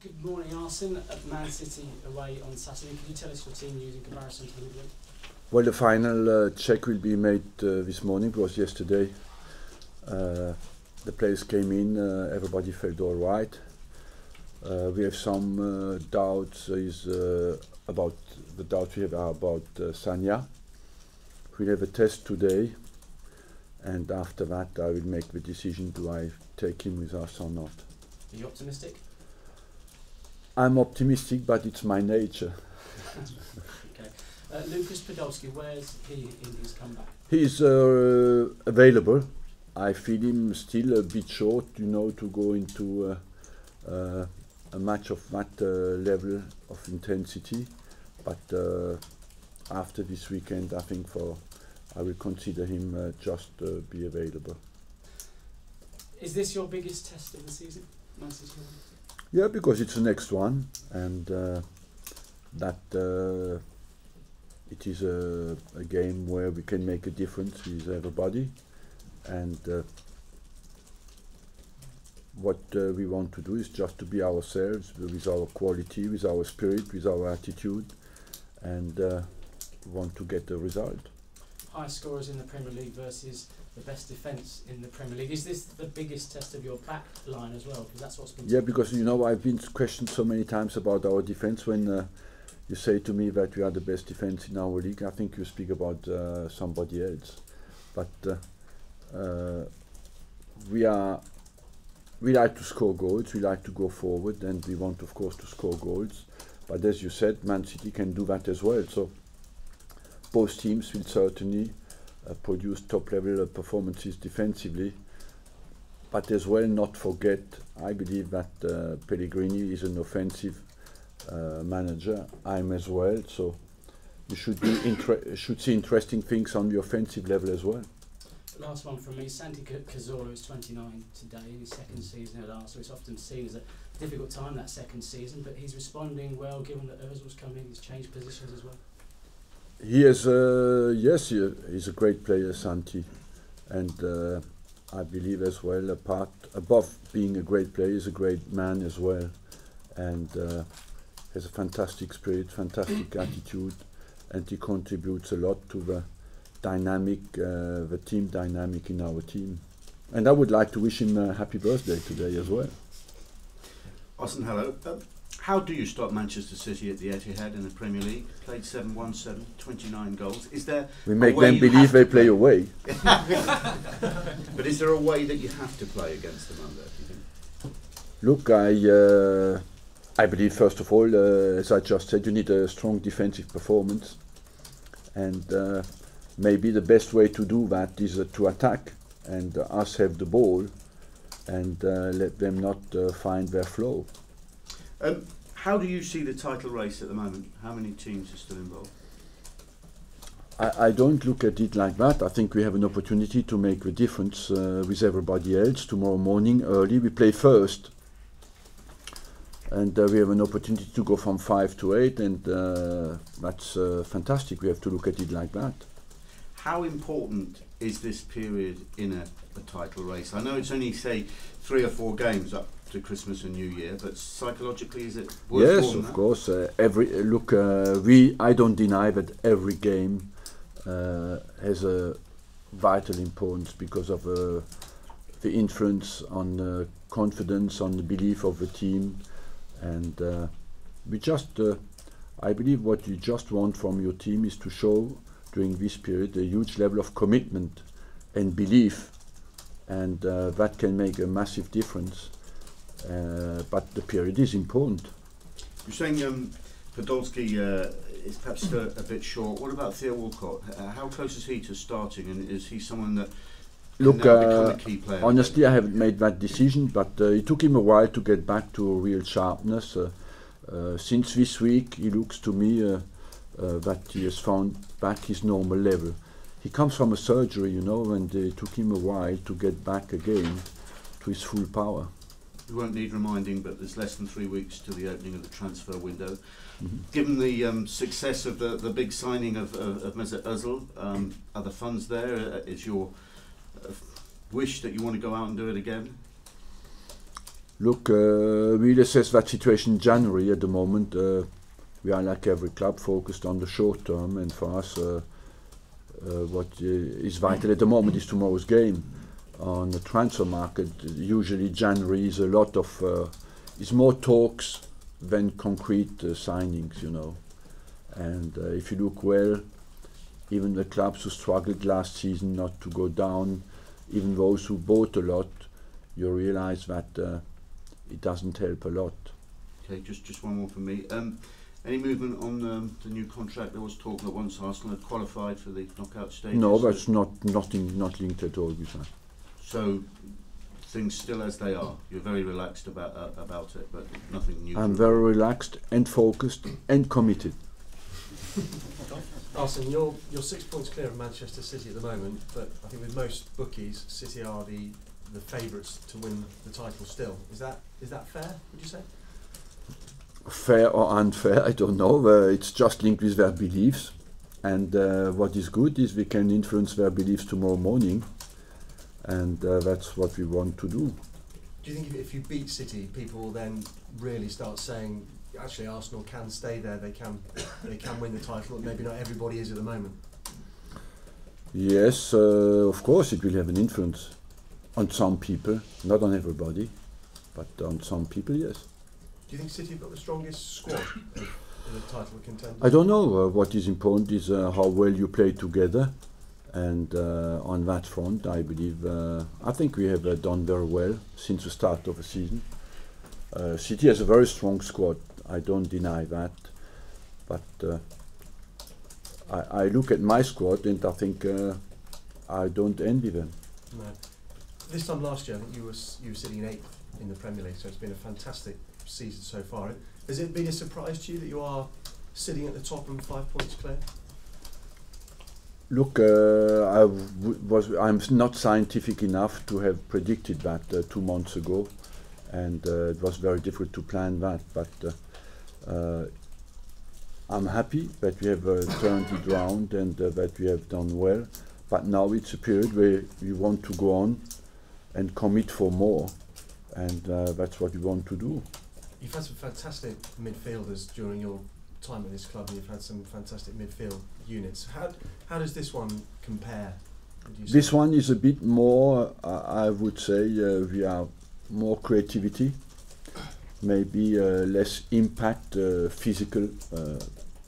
Good morning, Arsene. At Man City away on Saturday. Could you tell us your team news in comparison to England? Well, the final check will be made this morning, because yesterday the players came in, everybody felt all right. We have some doubts about the doubts we have are about Sanya. We'll have a test today, and after that I will make the decision, do I take him with us or not. Are you optimistic? I'm optimistic, but it's my nature. Okay. Lucas Podolski, where's he in his comeback? He's available. I feel him still a bit short, to go into a match of that level of intensity. But after this weekend, I think I will consider him just be available. Is this your biggest test of the season? Man City? Yeah, because it's the next one, and that it is a game where we can make a difference with everybody, and what we want to do is just to be ourselves, with our quality, with our spirit, with our attitude, and want to get a result. High scorers in the Premier League versus the best defence in the Premier League. Is this the biggest test of your back line as well? Because that's what's been. Yeah, because I've been questioned so many times about our defence. When you say to me that we are the best defence in our league, I think you speak about somebody else. But we like to score goals. We like to go forward, and we want, of course, to score goals. But as you said, Man City can do that as well. So both teams will certainly produce top-level performances defensively, but as well not forget, I believe that Pellegrini is an offensive manager. I'm as well, so you should see interesting things on the offensive level as well. Last one from me. Santi Cazorla is 29 today in his second season at Arsenal. It's often seen as a difficult time, that second season, but he's responding well given that Ozil's come in. He's changed positions as well. He is, yes, he's a great player, Santi, and I believe as well, above being a great player, he's a great man as well, and has a fantastic spirit, fantastic attitude, and he contributes a lot to the dynamic, the team dynamic in our team. And I would like to wish him a happy birthday today as well. Arsene, hello. How do you stop Manchester City at the Etihad in the Premier League? Played 7-1-7, 29 goals. Is there? We make them believe they play away. But is there a way that you have to play against them under? Do you think? Look, I believe first of all, as I just said, you need a strong defensive performance, and maybe the best way to do that is to attack and us have the ball, and let them not find their flow. How do you see the title race at the moment? How many teams are still involved? I don't look at it like that. I think we have an opportunity to make the difference with everybody else. Tomorrow morning early we play first, and we have an opportunity to go from 5 to 8, and that's fantastic. We have to look at it like that. How important is this period in a title race? I know it's only, say, 3 or 4 games up to Christmas and New Year, but psychologically, is it worth more than that? Yes, of course. I don't deny that every game has a vital importance because of the influence on confidence, on the belief of the team, and I believe what you just want from your team is to show during this period a huge level of commitment and belief, and that can make a massive difference. But the period is important. You're saying Podolski is perhaps still a bit short. What about Theo Walcott? How close is he to starting, and is he someone that can now become a key player? Honestly, I haven't made that decision, but it took him a while to get back to a real sharpness. Since this week, he looks to me that he has found back his normal level. He comes from a surgery, and it took him a while to get back again to his full power. We won't need reminding, but there's less than 3 weeks to the opening of the transfer window. Given the success of the big signing of Mesut Ozil, are the funds there? Is your wish that you want to go out and do it again? Look, we'll assess that situation in January. At the moment, we are like every club focused on the short term, and for us, what is vital at the moment is tomorrow's game. On the transfer market, usually January is a lot of, is more talks than concrete signings, you know. And if you look well, even the clubs who struggled last season not to go down, even those who bought a lot, you realize that it doesn't help a lot. Okay, just one more from me. Any movement on the new contract? There was talk that once Arsenal had qualified for the knockout stages. No, that's not linked at all with that. So things still as they are. You're very relaxed about it, but nothing new. I'm very relaxed and focused and committed. Arsene, you're 6 points clear of Manchester City at the moment, but I think with most bookies, City are the favourites to win the title still. Is that fair, would you say? Fair or unfair, I don't know. It's just linked with their beliefs. And what is good is we can influence their beliefs tomorrow morning. And that's what we want to do. Do you think if you beat City, people will then really start saying, actually Arsenal can stay there, they can win the title, maybe not everybody is at the moment? Yes, of course it will have an influence on some people, not on everybody, but on some people, yes. Do you think City have got the strongest squad of the title contenders? I don't know. What is important is how well you play together, and on that front I believe, I think we have done very well since the start of the season. City has a very strong squad, I don't deny that, but I look at my squad and I think I don't envy them. No. This time last year I think you were sitting in 8th in the Premier League, so it's been a fantastic season so far. Has it been a surprise to you that you are sitting at the top and 5 points clear? Look, I'm not scientific enough to have predicted that 2 months ago, and it was very difficult to plan that, but I'm happy that we have turned it round and that we have done well, but now it's a period where we want to go on and commit for more, and that's what we want to do. You've had some fantastic midfielders during your time at this club, and you've had some fantastic midfield units. How does this one compare? This one is a bit more, I would say, we are more creativity, maybe less impact, physical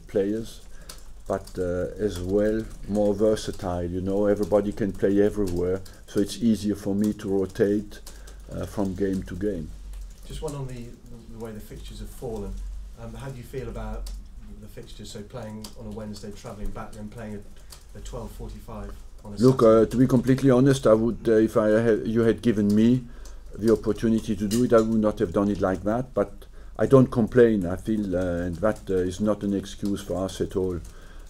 players, but as well more versatile. You know, everybody can play everywhere, so it's easier for me to rotate from game to game. Just one on the way the fixtures have fallen. How do you feel about the fixtures? So playing on a Wednesday, travelling back, then playing at 12:45 on a Saturday? To be completely honest, I would, if you had given me the opportunity to do it, I would not have done it like that. But I don't complain. I feel, and that is not an excuse for us at all.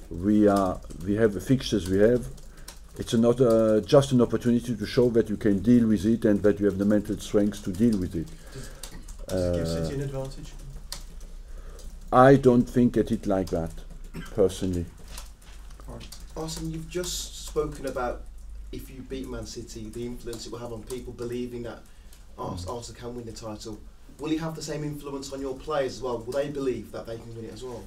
We have the fixtures we have. It's not just an opportunity to show that you can deal with it and that you have the mental strength to deal with it. Does it give City an advantage? I don't think at it like that, personally. Arsene, you've just spoken about if you beat Man City, the influence it will have on people believing that Arsenal can win the title. Will you have the same influence on your players as well? Will they believe that they can win it as well?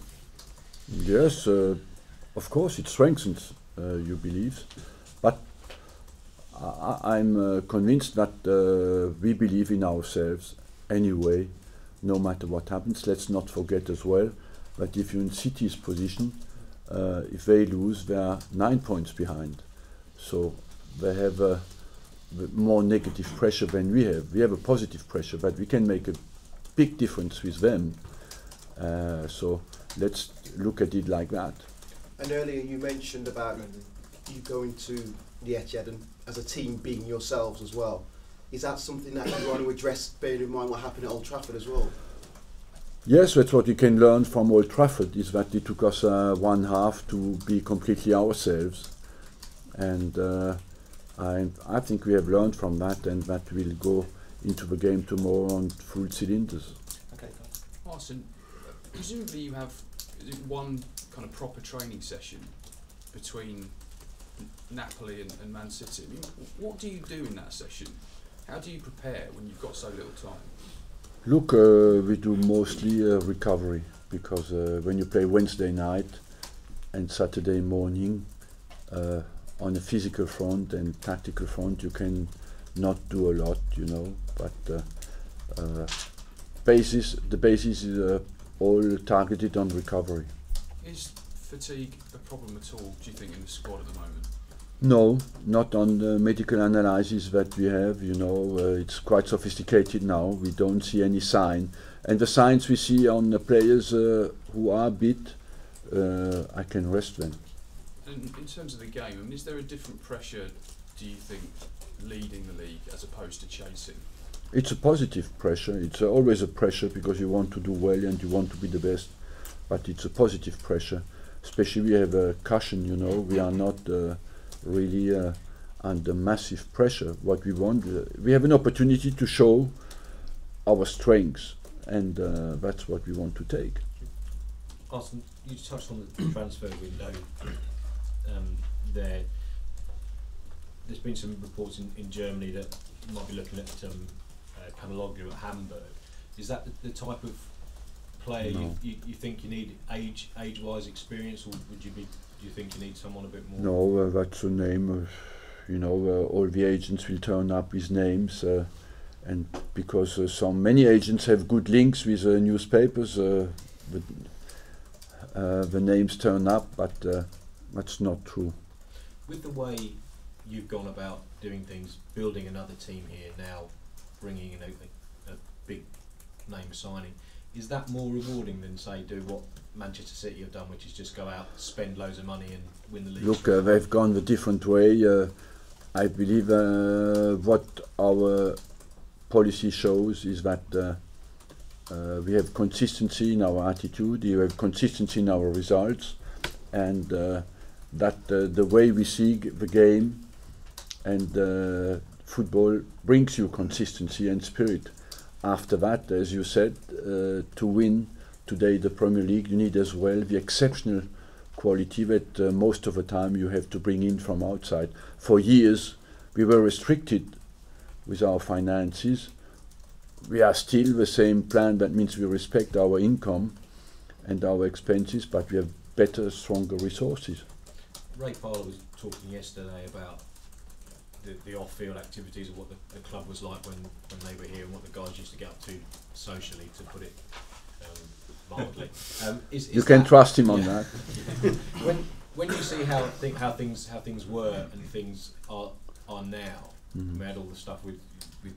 Yes, of course it strengthens your beliefs, but I'm convinced that we believe in ourselves anyway, no matter what happens. Let's not forget as well that if you're in City's position, if they lose, they are 9 points behind. So they have more negative pressure than we have. We have a positive pressure, but we can make a big difference with them. So let's look at it like that. And earlier you mentioned about you going to the Etihad and as a team being yourselves as well. Is that something that you want to address, bearing in mind what happened at Old Trafford as well? Yes, that's what you can learn from Old Trafford, is that it took us 1 half to be completely ourselves. And I think we have learned from that, and that will go into the game tomorrow on full cylinders. Okay, Arsene, presumably you have one kind of proper training session between Napoli and Man City. I mean, what do you do in that session? How do you prepare when you've got so little time? Look, we do mostly recovery because when you play Wednesday night and Saturday morning, on a physical front and tactical front, you can not do a lot, you know. But the basis is all targeted on recovery. Is fatigue a problem at all, do you think, in the squad at the moment? No, not on the medical analysis that we have, you know, it's quite sophisticated now, we don't see any sign. And the signs we see on the players who are bit, I can rest them. And in terms of the game, I mean, is there a different pressure, do you think, leading the league as opposed to chasing? It's a positive pressure, it's always a pressure because you want to do well and you want to be the best, but it's a positive pressure. Especially we have a cushion, you know, we are not really under massive pressure. What we want, we have an opportunity to show our strengths, and that's what we want to take. Arsene, you touched on the transfer window. There's been some reports in Germany that you might be looking at Kanaloglu at Hamburg. Is that the type of player No. you think you need, age-wise experience, or do you think you need someone a bit more? No, that's a name, you know, all the agents will turn up with names, and because many agents have good links with newspapers, the names turn up, but that's not true. With the way you've gone about doing things, building another team here now, bringing in a big name signing, is that more rewarding than, say, do what Manchester City have done, which is just go out, spend loads of money and win the league? Look, they've gone the different way. I believe what our policy shows is that we have consistency in our attitude, we have consistency in our results, and that the way we see the game and football brings you consistency and spirit. After that, as you said, to win today the Premier League, you need as well the exceptional quality that most of the time you have to bring in from outside. For years, we were restricted with our finances. We are still the same plan. That means we respect our income and our expenses, but we have better, stronger resources. Ray Parlour was talking yesterday about the off-field activities of what the club was like when they were here and what the guys used to get up to socially, to put it mildly. You can trust him on that. When you see how things were and things are now, we had all the stuff with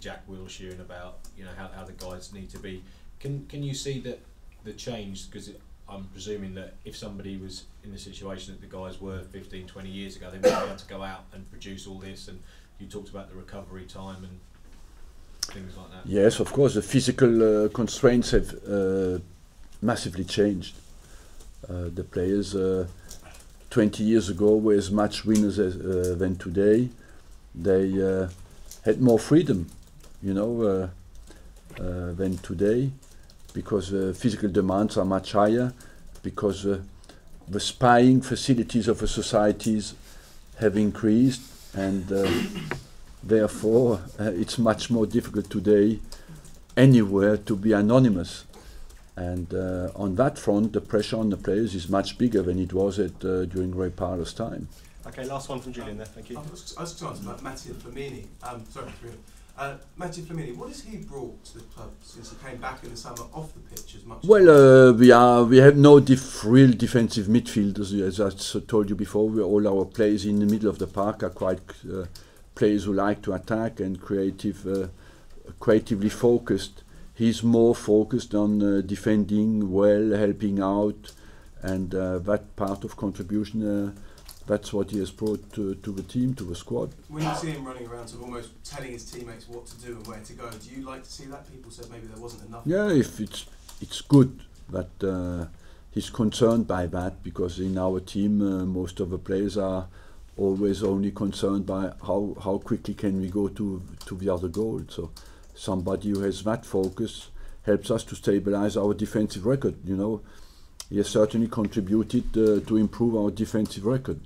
Jack Wilshere and about, you know, how the guys need to be. Can you see that the change? Because I'm presuming that if somebody was in the situation that the guys were 15, 20 years ago, they wouldn't be able to go out and produce all this. And you talked about the recovery time and things like that. Yes, of course, the physical constraints have massively changed. The players 20 years ago were as much winners than today. They had more freedom, you know, than today, because physical demands are much higher, because the spying facilities of the societies have increased, and therefore it's much more difficult today anywhere to be anonymous. And on that front, the pressure on the players is much bigger than it was during Ray Parlour's time. Okay, last one from Julian there, thank you. I was going to ask about Mathieu Flamini. Mathieu Flamini, what has he brought to the club since he came back in the summer off the pitch as much? Well, we have no real defensive midfielders. As I told you before, all our players in the middle of the park are quite players who like to attack and creatively focused. He's more focused on defending well, helping out, and that part of contribution. That's what he has brought to the team, to the squad. When you see him running around, sort of almost telling his teammates what to do and where to go, do you like to see that? People said maybe there wasn't enough. Yeah, if it's good that he's concerned by that, because in our team most of the players are always only concerned by how quickly can we go to the other goal. So somebody who has that focus helps us to stabilize our defensive record. You know, he has certainly contributed to improve our defensive record.